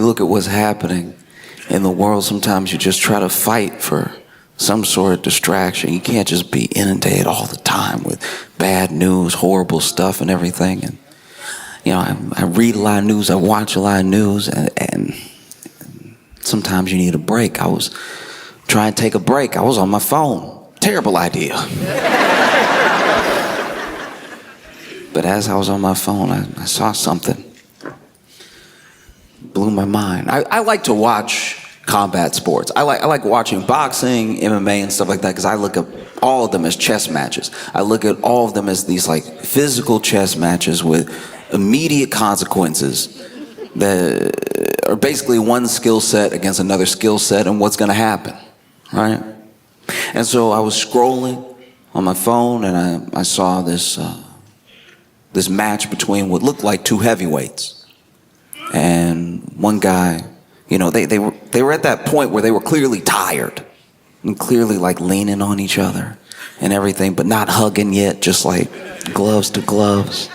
you look at what's happening in the world, sometimes you just try to fight for some sort of distraction. You can't just be inundated all the time with bad news, horrible stuff and everything. And I read a lot of news, I watch a lot of news, and sometimes you need a break. I was trying to take a break. I was on my phone. Terrible idea. But as I was on my phone, I saw something. Blew my mind. I like to watch combat sports. I like watching boxing, MMA, and stuff like that, because I look at all of them as chess matches. I look at all of them as these like physical chess matches with immediate consequences that are basically one skill set against another skill set and what's going to happen, right? And so I was scrolling on my phone and I saw this match between what looked like two heavyweights. And one guy, they were at that point where they were clearly tired and clearly like leaning on each other and everything, but not hugging yet, just like gloves to gloves.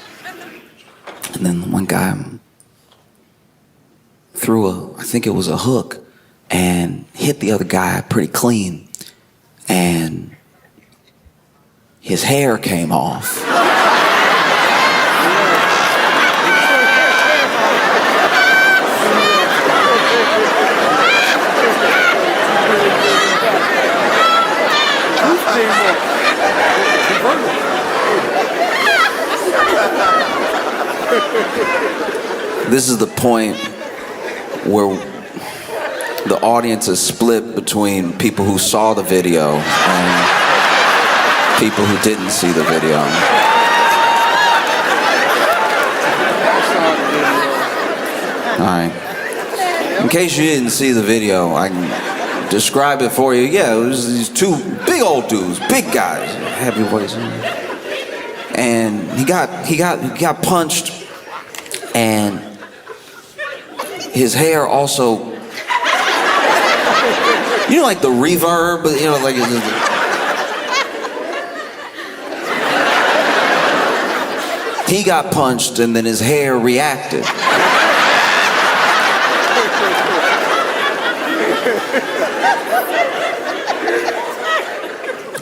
And then one guy threw I think it was a hook, and hit the other guy pretty clean. And his hair came off. This is the point where the audience is split between people who saw the video and people who didn't see the video. All right. In case you didn't see the video, I can describe it for you. Yeah, it was these two big old dudes, big guys, heavyweights. And he got punched, and his hair also, like the reverb, like he got punched and then his hair reacted.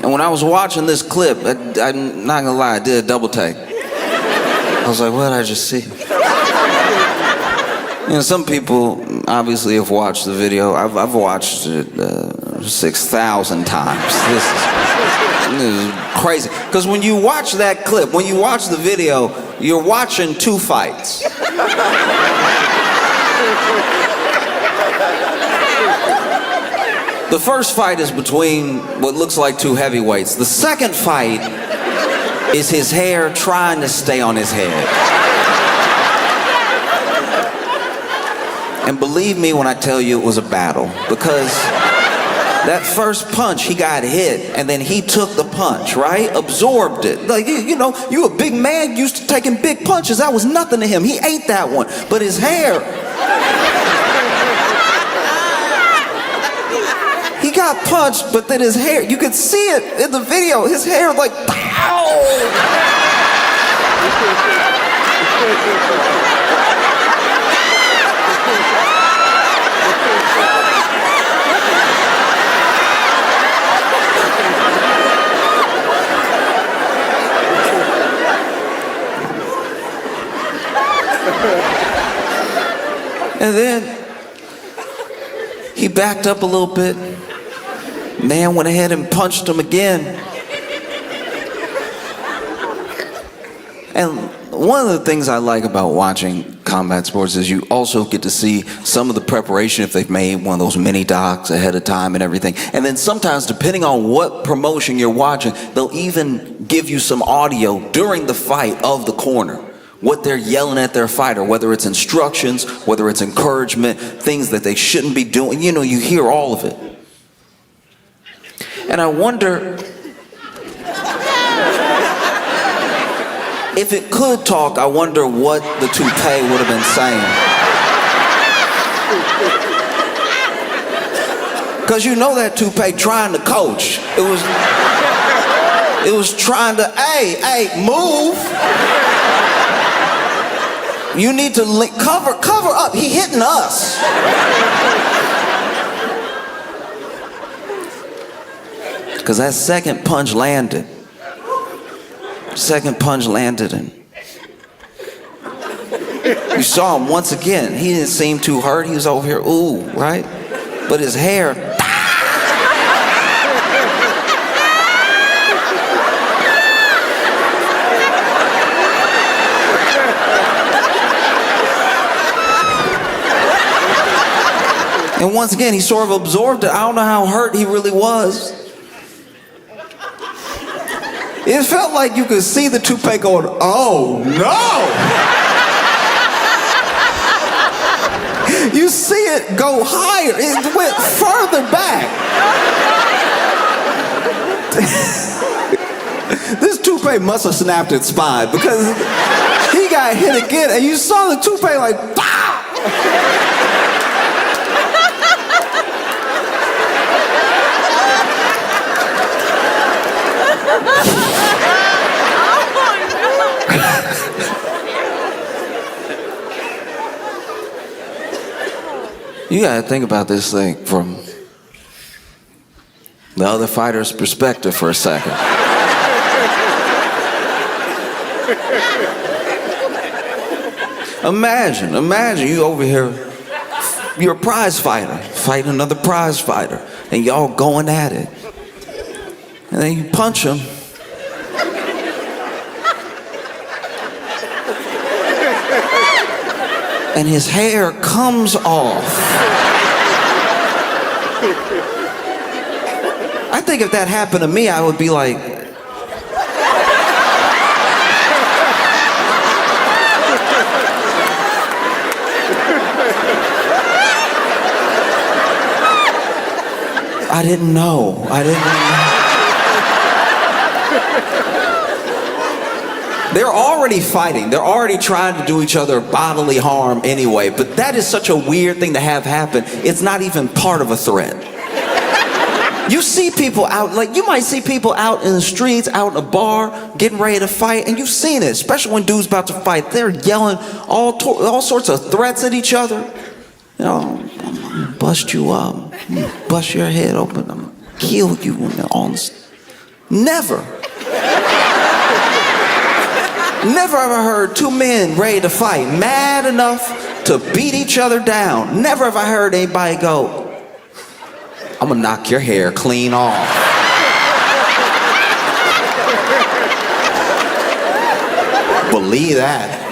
And when I was watching this clip, I'm not gonna lie, I did a double take. I was like, what did I just see? Some people obviously have watched the video. I've watched it 6,000 times. This is crazy. Because when you watch that clip, when you watch the video, you're watching two fights. The first fight is between what looks like two heavyweights. The second fight is his hair trying to stay on his head. And believe me when I tell you it was a battle, because that first punch, he got hit, and then he took the punch, right? Absorbed it. Like, you a big man used to taking big punches. That was nothing to him. He ate that one. But his hair, he got punched, but then his hair, you could see it in the video, his hair like, pow! And then he backed up a little bit. Man went ahead and punched him again. And one of the things I like about watching combat sports is you also get to see some of the preparation if they've made one of those mini docs ahead of time and everything. And then sometimes, depending on what promotion you're watching, they'll even give you some audio during the fight of the corner. What they're yelling at their fighter, whether it's instructions, whether it's encouragement, things that they shouldn't be doing. You hear all of it. And I wonder if it could talk, I wonder what the toupee would have been saying. Because that toupee trying to coach. It was trying to, hey, move. You need to cover up. He hitting us. Because that second punch landed. And you saw him once again. He didn't seem too hurt. He was over here, ooh, right? But his hair. And once again, he sort of absorbed it. I don't know how hurt he really was. It felt like you could see the toupee going, oh no! You see it go higher. It went further back. This toupee must have snapped its spine because he got hit again and you saw the toupee like, pow! You gotta think about this thing from the other fighter's perspective for a second. Imagine you over here, you're a prize fighter, fighting another prize fighter, and y'all going at it. And then you punch him. And his hair comes off. I think if that happened to me, I would be like, I didn't know. They're already fighting. They're already trying to do each other bodily harm anyway. But that is such a weird thing to have happen. It's not even part of a threat. You see people out, like you might see people out in the streets, out in a bar, getting ready to fight, and you've seen it, especially when dudes about to fight. They're yelling all sorts of threats at each other. You know, I'm gonna bust you up, I'm gonna bust your head open, I'm gonna kill you, and all this. Never ever heard two men ready to fight, mad enough to beat each other down. Never have I heard anybody go, I'm gonna knock your hair clean off. Believe that.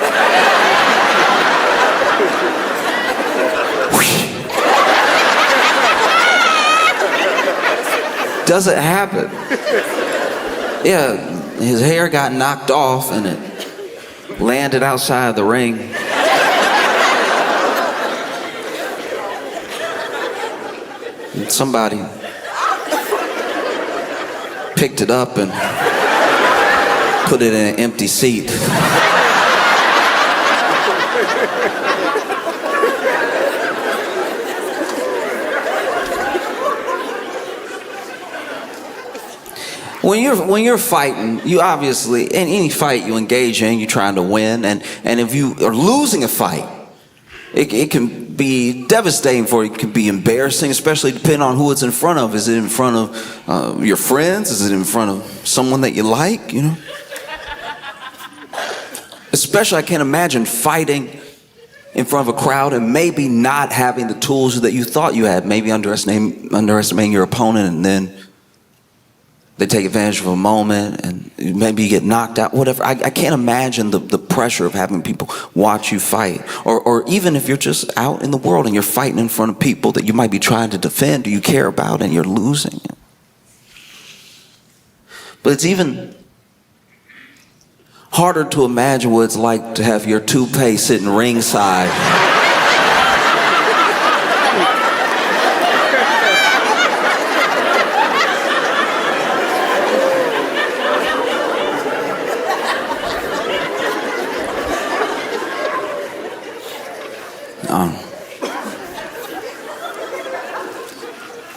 Doesn't happen. Yeah, his hair got knocked off and it landed outside the ring. And somebody picked it up and put it in an empty seat. When you're fighting, you obviously, in any fight you engage in, you're trying to win, and if you are losing a fight, it can be devastating for you. It can be embarrassing, especially depending on who it's in front of. Is it in front of your friends? Is it in front of someone that you like, you know? Especially, I can't imagine fighting in front of a crowd and maybe not having the tools that you thought you had, maybe underestimating your opponent, and then they take advantage of a moment and maybe you get knocked out, whatever. I can't imagine the pressure of having people watch you fight. Or even if you're just out in the world and you're fighting in front of people that you might be trying to defend or you care about and you're losing. But it's even harder to imagine what it's like to have your toupee sitting ringside.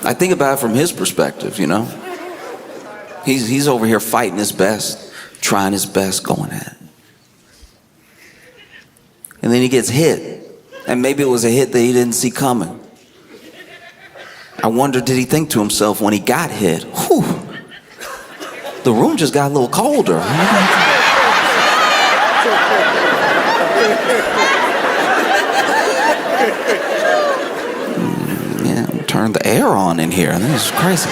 I think about it from his perspective, you know. He's over here fighting his best, trying his best, going at it. And then he gets hit. And maybe it was a hit that he didn't see coming. I wonder, did he think to himself when he got hit, whew, the room just got a little colder. Yeah, turn the air on in here. This is crazy.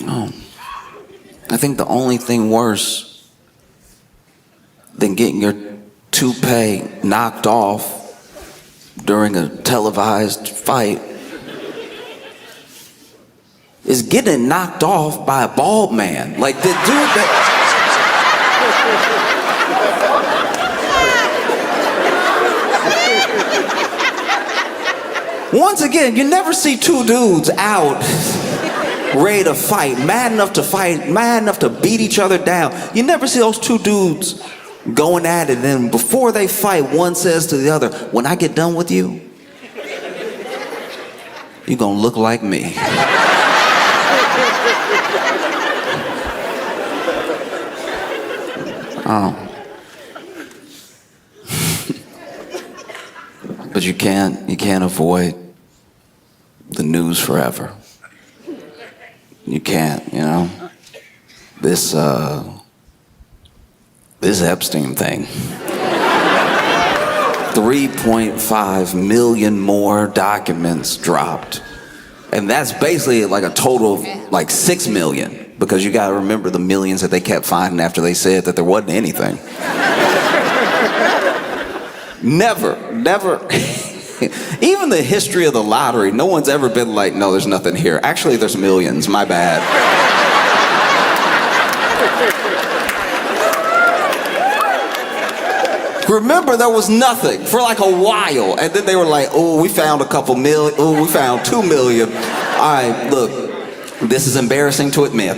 No. I think the only thing worse than getting your toupee knocked off during a televised fight is getting knocked off by a bald man. Like the dude that... Once again, you never see two dudes out ready to fight, mad enough to beat each other down. You never see those two dudes going at it, and then before they fight, one says to the other, when I get done with you, you're gonna look like me. Oh. But you can't avoid the news forever. You can't, you know. This Epstein thing. 3.5 million more documents dropped. And that's basically like a total of like 6 million, because you gotta remember the millions that they kept finding after they said that there wasn't anything. Never. Even the history of the lottery, no one's ever been like, no, there's nothing here. Actually, there's millions, my bad. Remember, there was nothing for like a while, and then they were like, oh, we found a couple million, oh, we found 2 million. All right, look, this is embarrassing to admit.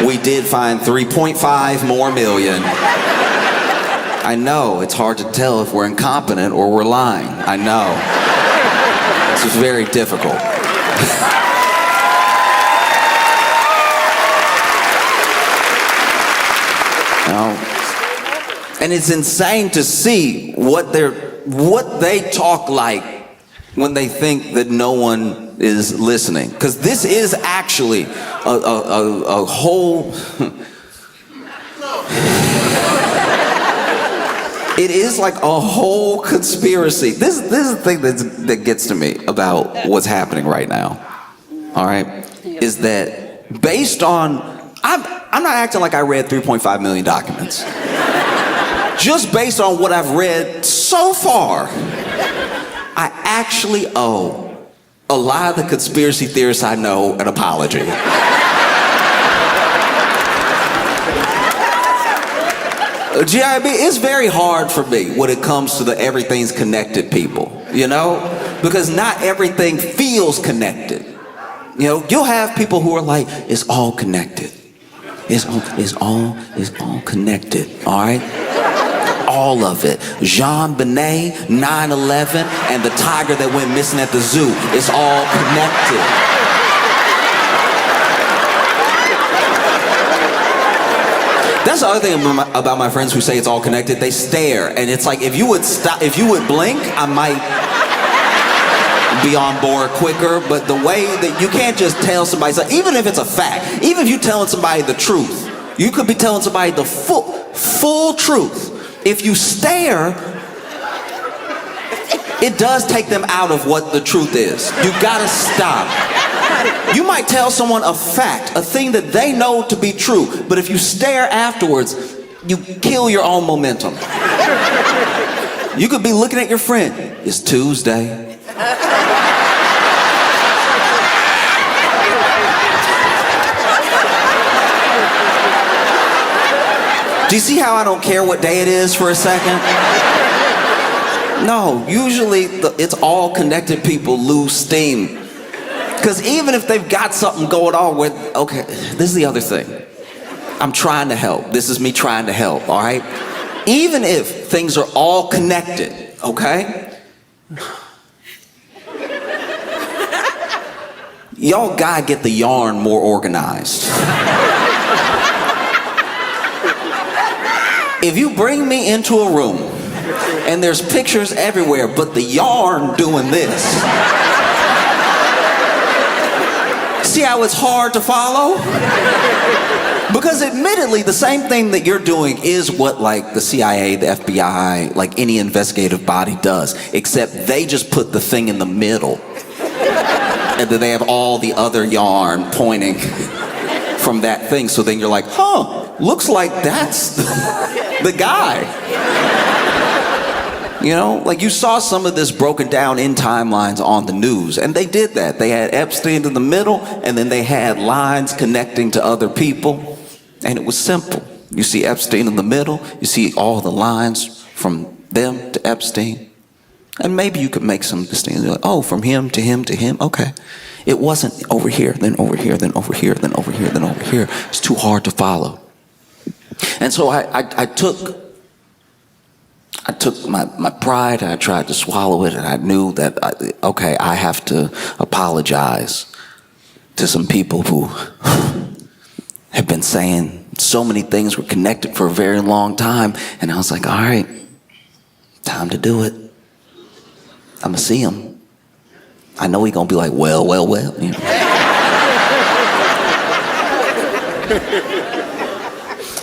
We did find 3.5 more million. I know, it's hard to tell if we're incompetent or we're lying. I know. This is very difficult. And it's insane to see what they talk like when they think that no one is listening. Because this is actually a whole... It is like a whole conspiracy. This is the thing that gets to me about what's happening right now. All right, is that based on I'm not acting like I read 3.5 million documents. Just based on what I've read so far, I actually owe a lot of the conspiracy theorists I know an apology. GIB, it's very hard for me when it comes to the everything's connected people, you know? Because not everything feels connected. You know, you'll have people who are like, it's all connected. It's all connected, all right? All of it. Jean Benet, 9/11, and the tiger that went missing at the zoo. It's all connected. That's the other thing about my friends who say it's all connected. They stare, and it's like, if you would blink, I might be on board quicker. But the way that you can't just tell somebody, so even if it's a fact, even if you're telling somebody the truth, you could be telling somebody the full truth. If you stare, it does take them out of what the truth is. You gotta stop. You might tell someone a fact, a thing that they know to be true, but if you stare afterwards, you kill your own momentum. You could be looking at your friend. It's Tuesday. Do you see how I don't care what day it is for a second? No, usually it's all connected people lose steam. Because even if they've got something going on with, okay, this is the other thing. I'm trying to help. This is me trying to help, all right? Even if things are all connected, okay? Y'all gotta get the yarn more organized. If you bring me into a room and there's pictures everywhere, but the yarn doing this, see how it's hard to follow? Because admittedly, the same thing that you're doing is what like the CIA, the FBI, like any investigative body does, except they just put the thing in the middle. And then they have all the other yarn pointing from that thing. So then you're like, huh, looks like that's the guy. You know, like you saw some of this broken down in timelines on the news, and they did that. They had Epstein in the middle, and then they had lines connecting to other people, and it was simple. You see Epstein in the middle, you see all the lines from them to Epstein, and maybe you could make some distinctions. Like, oh, from him to him to him, okay. It wasn't over here, then over here, then over here, then over here, then over here. It's too hard to follow. And so I took my pride and I tried to swallow it, and I knew that, okay, I have to apologize to some people who have been saying so many things, were connected for a very long time, and I was like, all right, time to do it. I'm gonna see him. I know he's gonna be like, well, you know.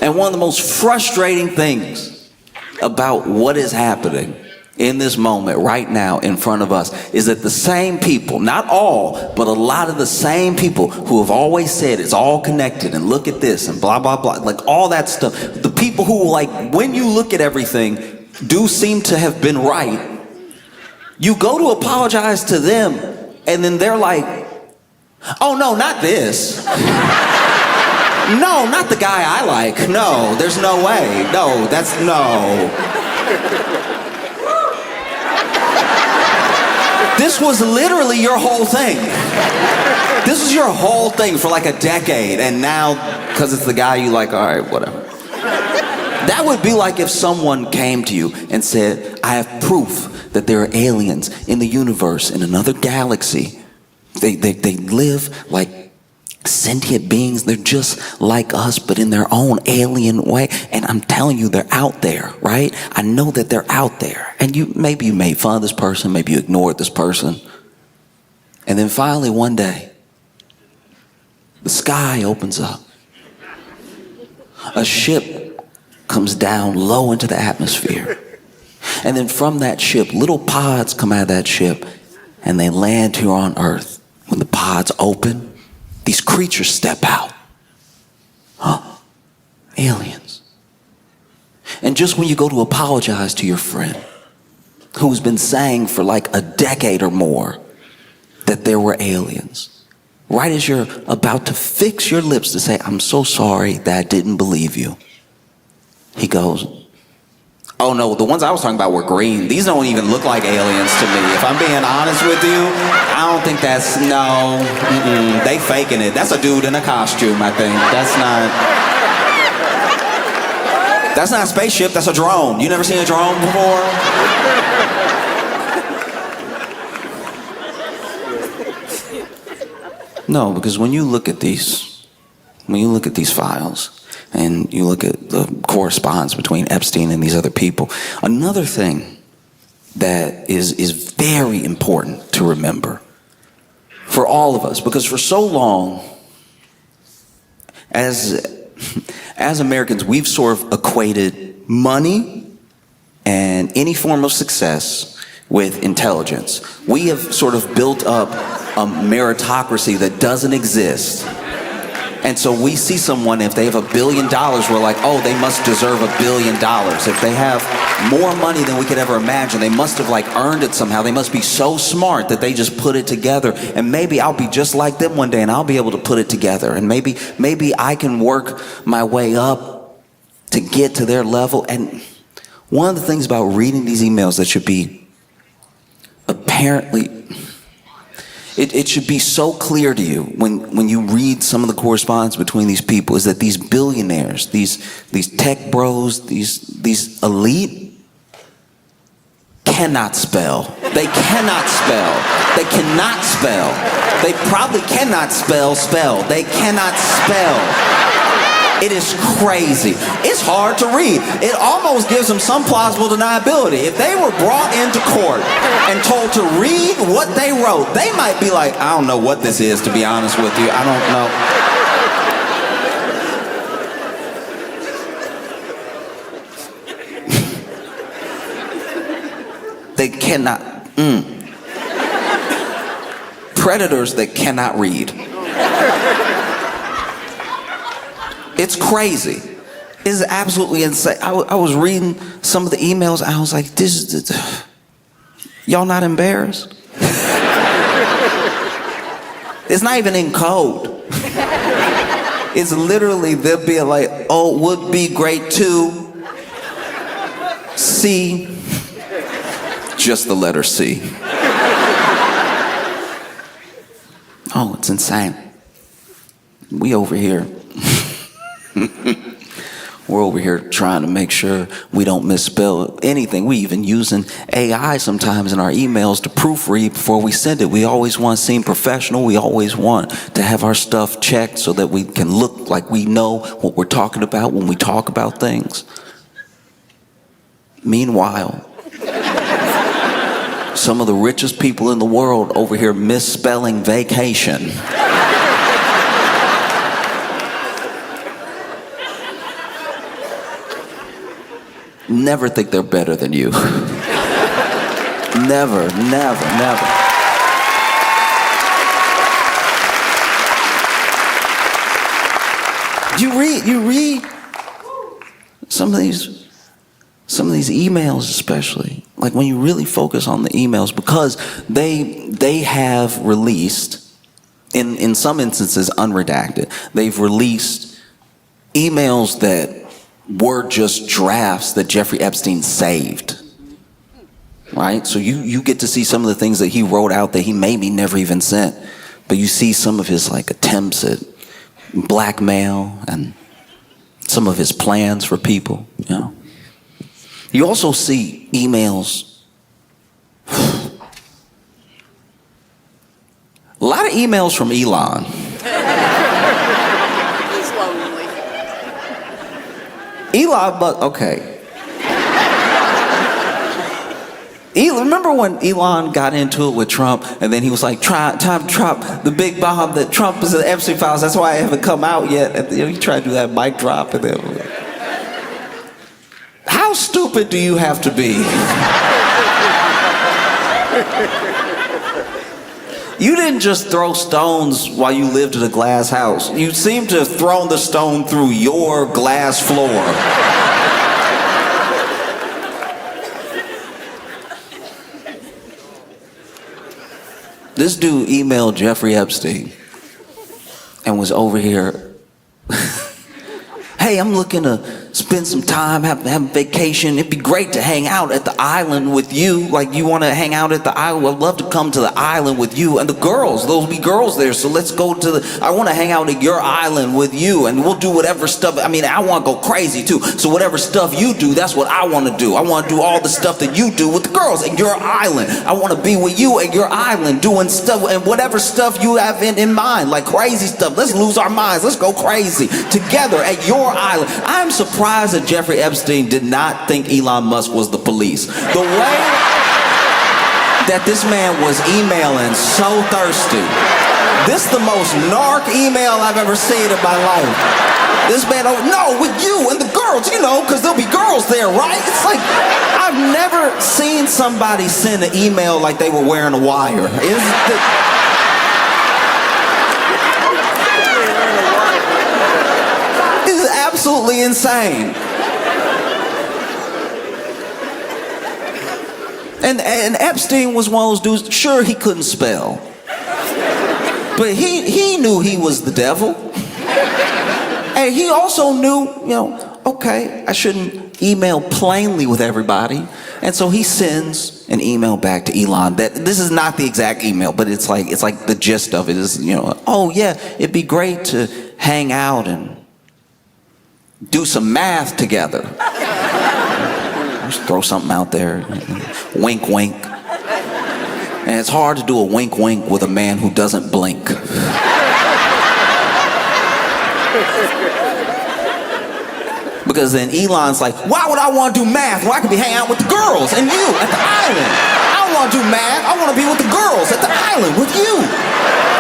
And one of the most frustrating things about what is happening in this moment right now in front of us is that the same people, not all, but a lot of the same people who have always said it's all connected and look at this and blah, blah, blah, like all that stuff, the people who, like, when you look at everything, do seem to have been right, you go to apologize to them and then they're like, oh no, not this. No, not the guy I like. No, there's no way. No, that's no. This was literally your whole thing. This was your whole thing for like a decade, and now, because it's the guy you like, all right, whatever. That would be like if someone came to you and said, I have proof that there are aliens in the universe, in another galaxy. They live like sentient beings. They're just like us, but in their own alien way. And I'm telling you, they're out there, right? I know that they're out there. And maybe you made fun of this person, maybe you ignored this person. And then finally one day, the sky opens up. A ship comes down low into the atmosphere. And then from that ship, little pods come out of that ship and they land here on Earth. When the pods open, these creatures step out. Huh? Aliens. And just when you go to apologize to your friend who's been saying for like a decade or more that there were aliens, right as you're about to fix your lips to say, I'm so sorry that I didn't believe you, he goes, oh no, the ones I was talking about were green. These don't even look like aliens to me. If I'm being honest with you, I don't think that's, no, they faking it. That's a dude in a costume, I think. That's not a spaceship, that's a drone. You never seen a drone before? No, because when you look at these files, and you look at the correspondence between Epstein and these other people, another thing that is very important to remember for all of us, because for so long, as Americans, we've sort of equated money and any form of success with intelligence. We have sort of built up a meritocracy that doesn't exist. And so we see someone, if they have $1 billion, we're like, oh, they must deserve $1 billion. If they have more money than we could ever imagine, they must have like earned it somehow. They must be so smart that they just put it together. And maybe I'll be just like them one day and I'll be able to put it together. And maybe I can work my way up to get to their level. And one of the things about reading these emails that should be apparently, it should be so clear to you when you read some of the correspondence between these people, is that these billionaires, these tech bros, these elite cannot spell. They cannot spell. They cannot spell. They probably cannot spell. They cannot spell. It is crazy. It's hard to read. It almost gives them some plausible deniability. If they were brought into court and told to read what they wrote, they might be like, I don't know what this is, to be honest with you. I don't know. They cannot. Predators that cannot read. It's crazy. It's absolutely insane. I was reading some of the emails. I was like, y'all not embarrassed? It's not even in code. It's literally they'll be like, oh, would be great to C. Just the letter C. Oh, it's insane. We over here. We're over here trying to make sure we don't misspell anything. We even using AI sometimes in our emails to proofread before we send it. We always want to seem professional. We always want to have our stuff checked so that we can look like we know what we're talking about when we talk about things. Meanwhile, some of the richest people in the world over here misspelling vacation. Never think they're better than you. Never, never, never. You read some of these emails, especially, like when you really focus on the emails, because they have released, in some instances unredacted, they've released emails that were just drafts that Jeffrey Epstein saved, right? So you get to see some of the things that he wrote out that he maybe never even sent, but you see some of his like attempts at blackmail and some of his plans for people, you know. You also see emails, a lot of emails from Elon. Elon, but okay. Remember when Elon got into it with Trump, and then he was like, time to drop the big bomb that Trump is in the Epstein files. That's why I haven't come out yet. And, he tried to do that mic drop, and then, how stupid do you have to be? You didn't just throw stones while you lived in a glass house. You seem to have thrown the stone through your glass floor. This dude emailed Jeffrey Epstein and was over here. Hey, I'm looking to spend some time, have a vacation. It'd be great to hang out at the island with you. Like, you want to hang out at the island? I'd love to come to the island with you. And the girls, there'll be girls there. So let's go to I want to hang out at your island with you. And we'll do whatever stuff. I mean, I want to go crazy too. So whatever stuff you do, that's what I want to do. I want to do all the stuff that you do with the girls at your island. I want to be with you at your island doing stuff and whatever stuff you have in mind, like crazy stuff. Let's lose our minds. Let's go crazy together at your island. I'm surprised that Jeffrey Epstein did not think Elon Musk was the police. The way that this man was emailing so thirsty. This is the most narc email I've ever seen in my life. This man, no, with you and the girls, because there'll be girls there, right? It's like, I've never seen somebody send an email like they were wearing a wire. Absolutely insane. And Epstein was one of those dudes, sure, he couldn't spell. But he knew he was the devil. And he also knew, okay, I shouldn't email plainly with everybody. And so he sends an email back to Elon that this is not the exact email, but it's like the gist of it is, oh yeah, it'd be great to hang out and do some math together. Just throw something out there. Wink, wink. And it's hard to do a wink, wink with a man who doesn't blink. Because then Elon's like, why would I want to do math when I could be hanging out with the girls and you at the island? I don't want to do math. I want to be with the girls at the island with you.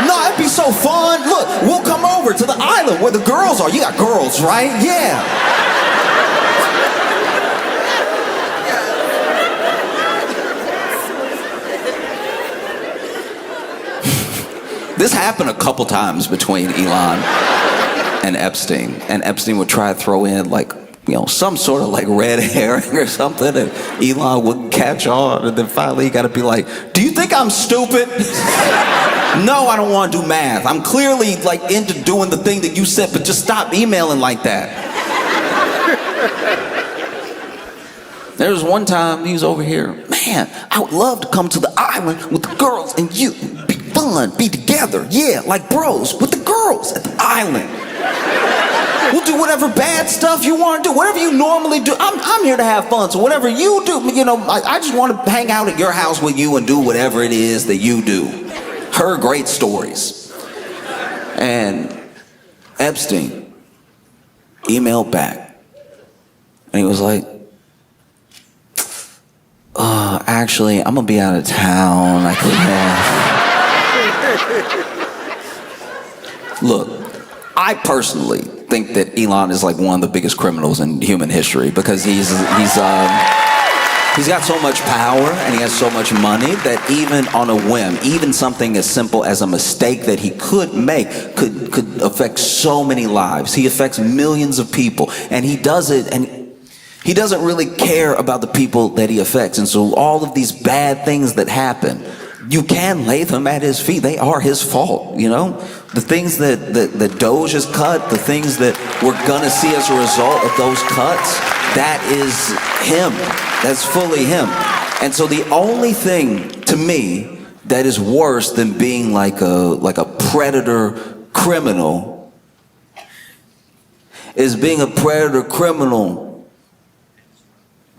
No, it'd be so fun. Look, we'll come over to the island where the girls are. You got girls, right? Yeah. This happened a couple times between Elon and Epstein. And Epstein would try to throw in like, you know, some sort of like red herring or something, and Elon wouldn't catch on. And then finally he got to be like, do you think I'm stupid? No, I don't want to do math. I'm clearly like into doing the thing that you said, but just stop emailing like that. There was one time he was over here, man, I would love to come to the island with the girls and you. Be fun, be together, yeah, like bros with the girls at the island. We'll do whatever bad stuff you want to do, whatever you normally do. I'm here to have fun, so whatever you do, you know, I just want to hang out at your house with you and do whatever it is that you do. Her great stories. And Epstein emailed back, and he was like, actually, I'm gonna be out of town. I can't. Look, I personally think that Elon is like one of the biggest criminals in human history because he's got so much power and he has so much money that even on a whim, even something as simple as a mistake that he could make could affect so many lives. He affects millions of people, and he does it, and he doesn't really care about the people that he affects. And so all of these bad things that happen, you can lay them at his feet. They are his fault, you know? The things that Doge has cut, the things that we're gonna see as a result of those cuts, that is him. That's fully him. And so the only thing to me that is worse than being like a predator criminal is being a predator criminal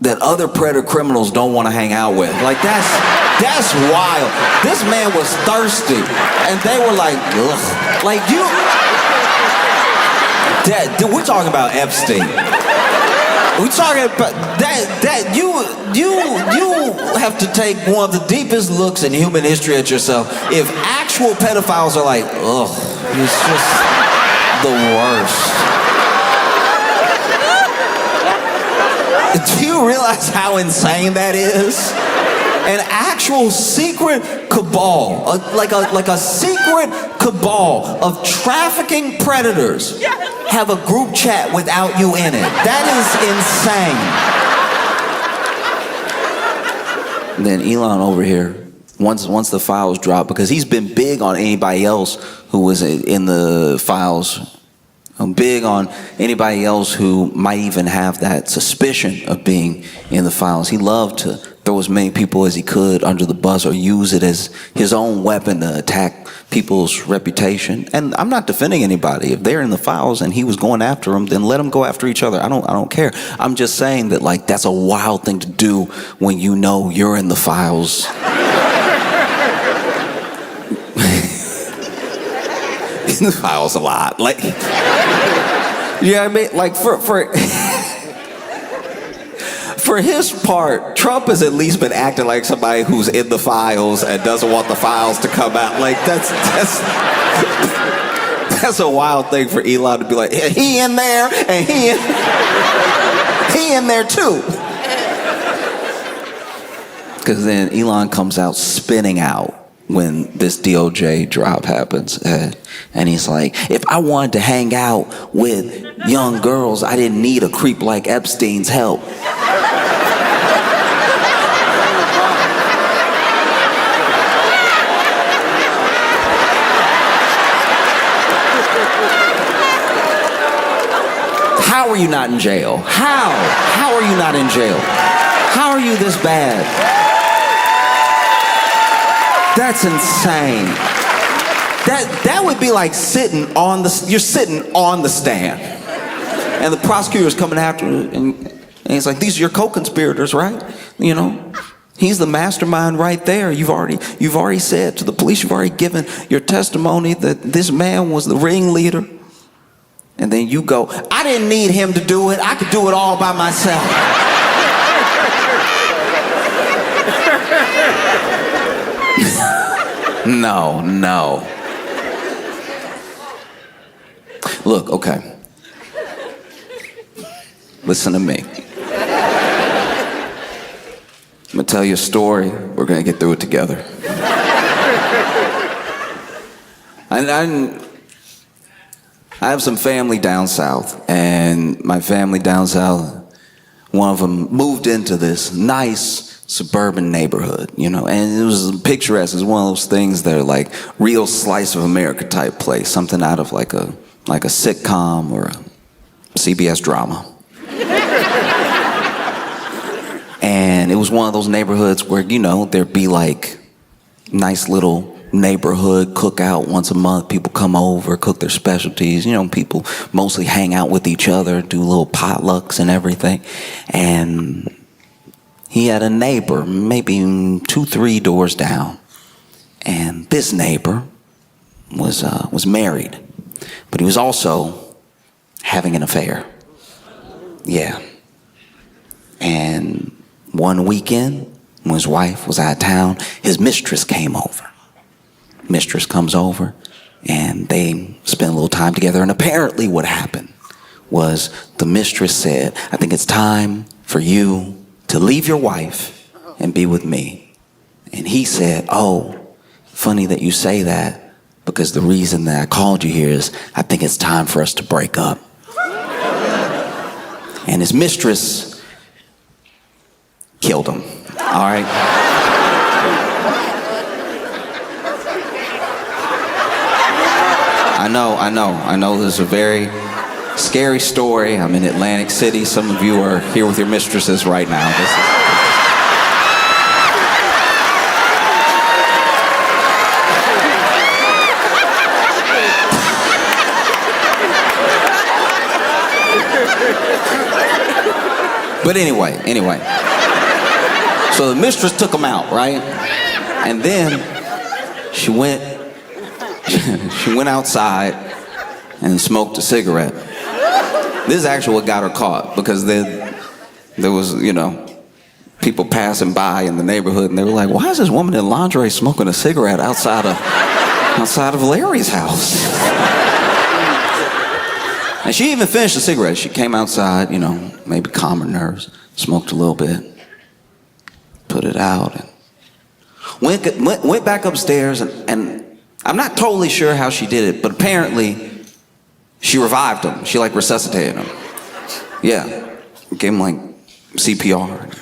that other predator criminals don't want to hang out with. Like that's wild. This man was thirsty, and they were like, ugh. Like you, we're talking about Epstein. We're talking about that you have to take one of the deepest looks in human history at yourself. If actual pedophiles are like, ugh, it's just the worst. Do you realize how insane that is? An actual secret cabal, like a secret cabal of trafficking predators have a group chat without you in it. That is insane. And then Elon over here, once the files drop, because he's been big on anybody else who was in the files. I'm big on anybody else who might even have that suspicion of being in the files. He loved to throw as many people as he could under the bus or use it as his own weapon to attack people's reputation. And I'm not defending anybody. If they're in the files and he was going after them, then let them go after each other. I don't care. I'm just saying that like that's a wild thing to do when you know you're in the files. In the files a lot, like, you know what I mean? Like for his part, Trump has at least been acting like somebody who's in the files and doesn't want the files to come out. Like that's a wild thing for Elon to be like, he in there and he in there too. Because then Elon comes out spinning out when this DOJ drop happens. And he's like, if I wanted to hang out with young girls, I didn't need a creep like Epstein's help. How are you not in jail? How are you not in jail? How are you this bad? That's insane. That would be like you're sitting on the stand, and the prosecutor's coming after you, and he's like, these are your co-conspirators, right? You know, he's the mastermind right there. You've already said to the police, you've already given your testimony that this man was the ringleader. And then you go, I didn't need him to do it. I could do it all by myself. No. Look, okay. Listen to me. I'm gonna tell you a story. We're gonna get through it together. I have some family down south, and my family down south, one of them moved into this nice suburban neighborhood, you know, and it was picturesque. It was one of those things that are like real slice of America type place, something out of like a sitcom or a CBS drama. And it was one of those neighborhoods where, you know, there'd be like nice little neighborhood cookout once a month. People come over, cook their specialties. You know, people mostly hang out with each other, do little potlucks and everything. And he had a neighbor, maybe 2-3 doors down. And this neighbor was married, but he was also having an affair. Yeah. And one weekend, when his wife was out of town, his mistress came over. Mistress comes over, and they spend a little time together. And apparently what happened was the mistress said, I think it's time for you to leave your wife and be with me. And he said, oh, funny that you say that, because the reason that I called you here is I think it's time for us to break up. And his mistress killed him, all right? I know this is a very scary story. I'm in Atlantic City. Some of you are here with your mistresses right now. But anyway. So the mistress took him out, right? And then she went outside and smoked a cigarette. This is actually what got her caught, because there was, you know, people passing by in the neighborhood, and they were like, why is this woman in lingerie smoking a cigarette outside of Larry's house? And she even finished the cigarette. She came outside, you know, maybe calm her nerves, smoked a little bit, put it out, and went back upstairs, and I'm not totally sure how she did it, but apparently she revived him. She like resuscitated him. Yeah, gave him like CPR.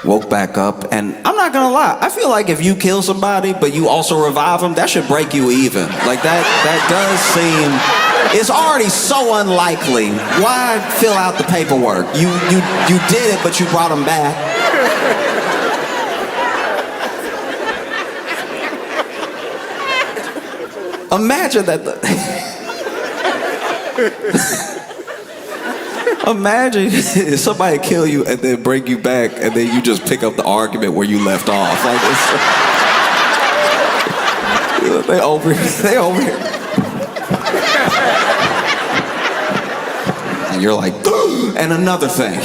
Woke back up, and I'm not gonna lie, I feel like if you kill somebody but you also revive them, that should break you even. Like that does seem, it's already so unlikely. Why fill out the paperwork? You did it, but you brought them back. Imagine that. Imagine if somebody kill you and then bring you back, and then you just pick up the argument where you left off. Like it's, they over here. And you're like, and another thing.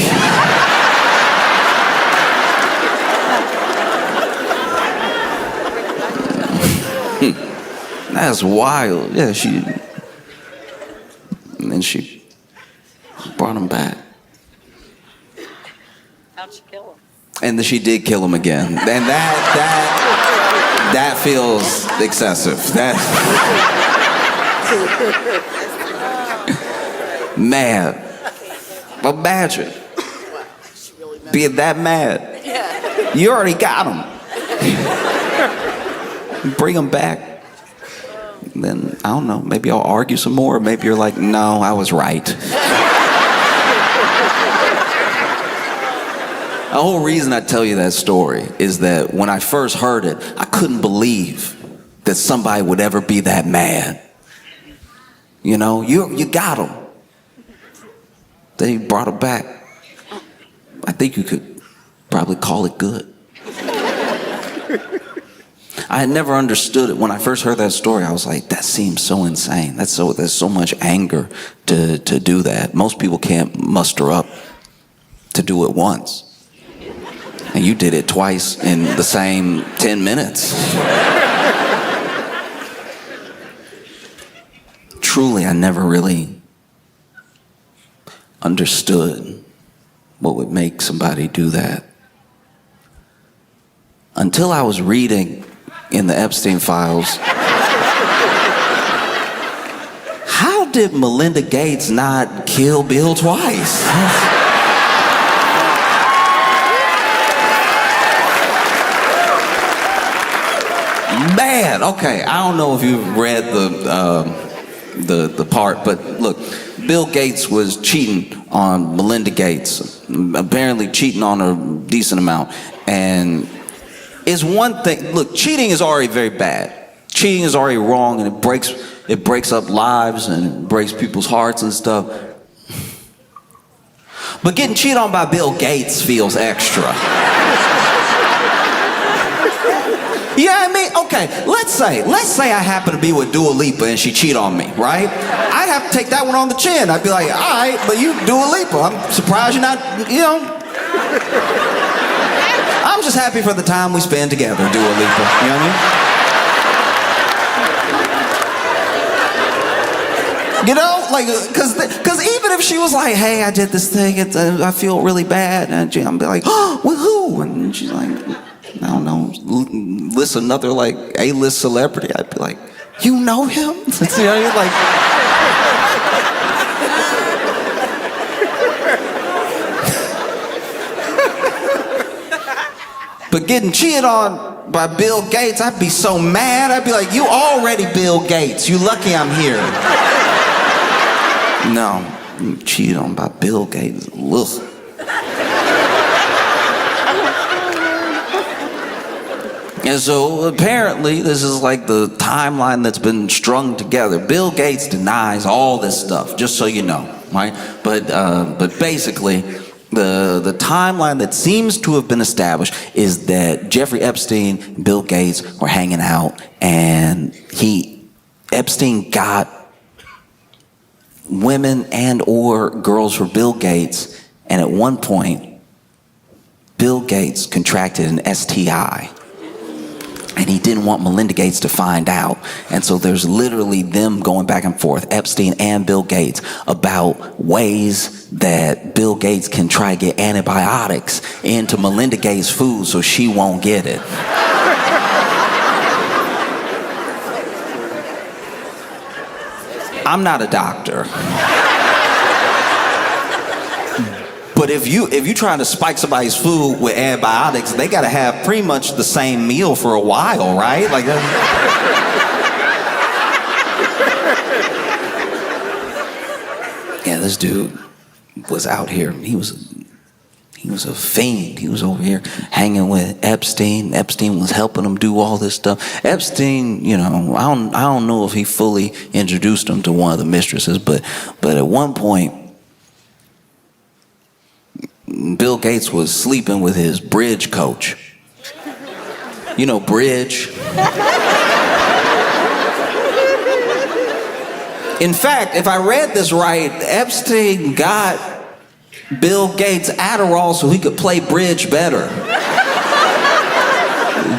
That's wild. Yeah, and then she brought him back. How'd she kill him? And then she did kill him again. And that feels excessive. That mad. Imagine being that mad. Yeah. You already got him. Bring him back. Then, I don't know, maybe I'll argue some more. Maybe you're like, no, I was right. The whole reason I tell you that story is that when I first heard it, I couldn't believe that somebody would ever be that mad. You know, you got him. They brought him back. I think you could probably call it good. I had never understood it. When I first heard that story, I was like, that seems so insane. There's so much anger to do that. Most people can't muster up to do it once. And you did it twice in the same 10 minutes. Truly, I never really understood what would make somebody do that. Until I was reading in the Epstein files, how did Melinda Gates not kill Bill twice? Man, okay, I don't know if you've read the part, but look, Bill Gates was cheating on Melinda Gates, apparently cheating on her a decent amount, and it's one thing. Look, cheating is already very bad. Cheating is already wrong, and it breaks up lives and it breaks people's hearts and stuff. But getting cheated on by Bill Gates feels extra. You know what I mean? Okay, let's say I happen to be with Dua Lipa and she cheat on me, right? I'd have to take that one on the chin. I'd be like, all right, but you Dua Lipa. I'm surprised you're not, I'm just happy for the time we spend together, Dua Lipa. You know what I mean? You know, like, cause even if she was like, hey, I did this thing, I feel really bad, and I'm be like, oh, with who? And she's like, I don't know, list another like A-list celebrity. I'd be like, you know him? You know what I mean? Like. But getting cheated on by Bill Gates, I'd be so mad. I'd be like, you already Bill Gates. You lucky I'm here. No, you cheated on by Bill Gates. Ugh. And so apparently this is like the timeline that's been strung together. Bill Gates denies all this stuff, just so you know, right? But basically, the timeline that seems to have been established is that Jeffrey Epstein and Bill Gates were hanging out, and Epstein got women and or girls for Bill Gates, and at one point, Bill Gates contracted an STI. And he didn't want Melinda Gates to find out. And so there's literally them going back and forth, Epstein and Bill Gates, about ways that Bill Gates can try to get antibiotics into Melinda Gates' food so she won't get it. I'm not a doctor. But if you're trying to spike somebody's food with antibiotics, they got to have pretty much the same meal for a while, right? Like that. Yeah, this dude was out here. He was a fiend. He was over here hanging with Epstein. Epstein was helping him do all this stuff. Epstein, I don't know if he fully introduced him to one of the mistresses, but at one point, Bill Gates was sleeping with his bridge coach. You know, bridge. In fact, if I read this right, Epstein got Bill Gates Adderall so he could play bridge better.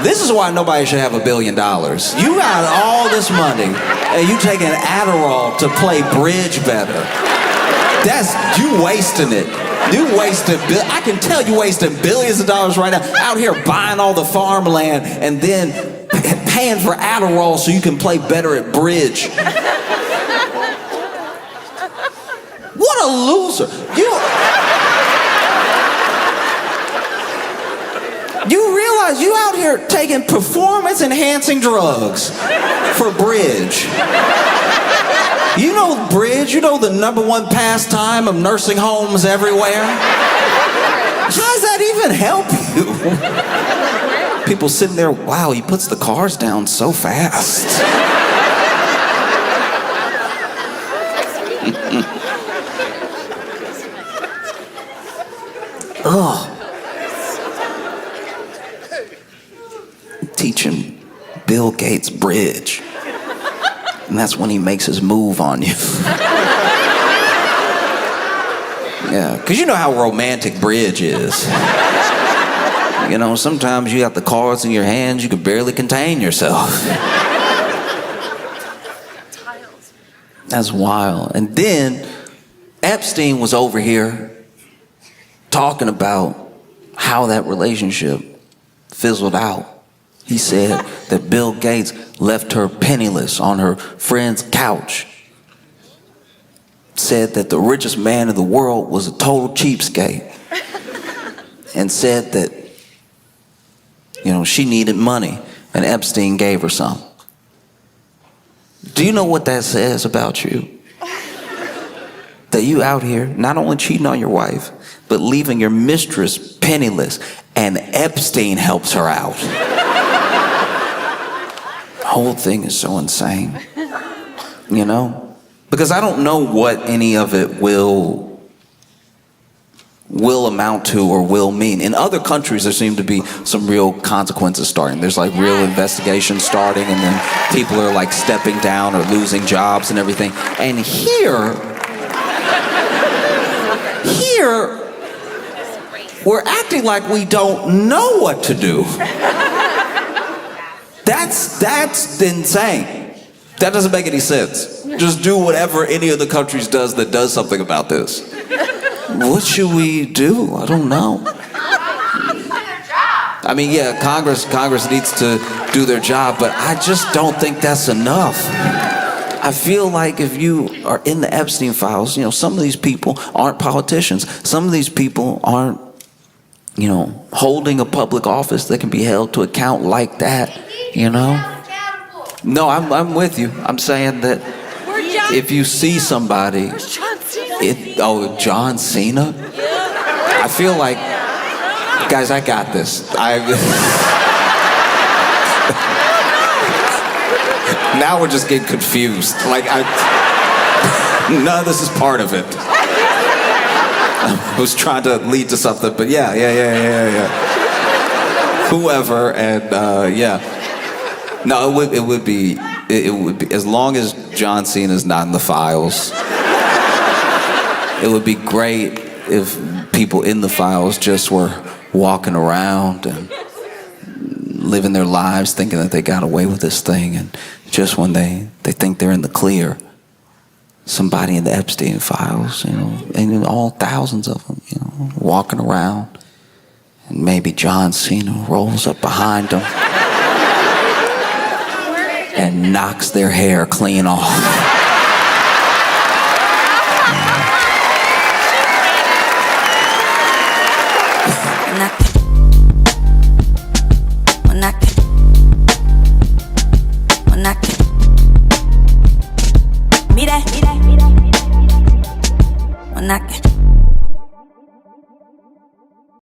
This is why nobody should have $1 billion. You got all this money and you taking Adderall to play bridge better. You wasting it. You wasted, I can tell you wasting billions of dollars right now out here buying all the farmland and then paying for Adderall so you can play better at bridge. What a loser. You realize you out here taking performance enhancing drugs for bridge. You know bridge, you know the #1 pastime of nursing homes everywhere. How does that even help you? People sitting there, wow, he puts the cars down so fast. Ugh. Bill Gates' bridge. And that's when he makes his move on you. Yeah, because you know how romantic bridge is. You know, sometimes you got the cards in your hands, you can barely contain yourself. That's wild. And then Epstein was over here talking about how that relationship fizzled out. He said that Bill Gates left her penniless on her friend's couch. Said that the richest man in the world was a total cheapskate. And said that, you know, she needed money and Epstein gave her some. Do you know what that says about you? That you out here not only cheating on your wife, but leaving your mistress penniless, and Epstein helps her out. The whole thing is so insane, you know? Because I don't know what any of it will amount to or will mean. In other countries, there seem to be some real consequences starting. There's like real investigations starting, and then people are like stepping down or losing jobs and everything. And here, we're acting like we don't know what to do. That's insane. That doesn't make any sense. Just do whatever any of the countries does that does something about this. What should we do? I don't know. I mean, yeah, Congress needs to do their job, but I just don't think that's enough. I feel like if you are in the Epstein files, you know, some of these people aren't politicians. Some of these people aren't, you know, holding a public office that can be held to account like that, you know? No, I'm with you. I'm saying that if you see somebody, John Cena? I feel like, guys, I got this. Now we're just getting confused. Like, none of this is part of it. I was trying to lead to something, but yeah. Whoever, and yeah. No, it would be, as long as John Cena's not in the files, it would be great if people in the files just were walking around and living their lives thinking that they got away with this thing, and just when they think they're in the clear, somebody in the Epstein files, you know, and all thousands of them, you know, walking around, and maybe John Cena rolls up behind them and knocks their hair clean off. Mira,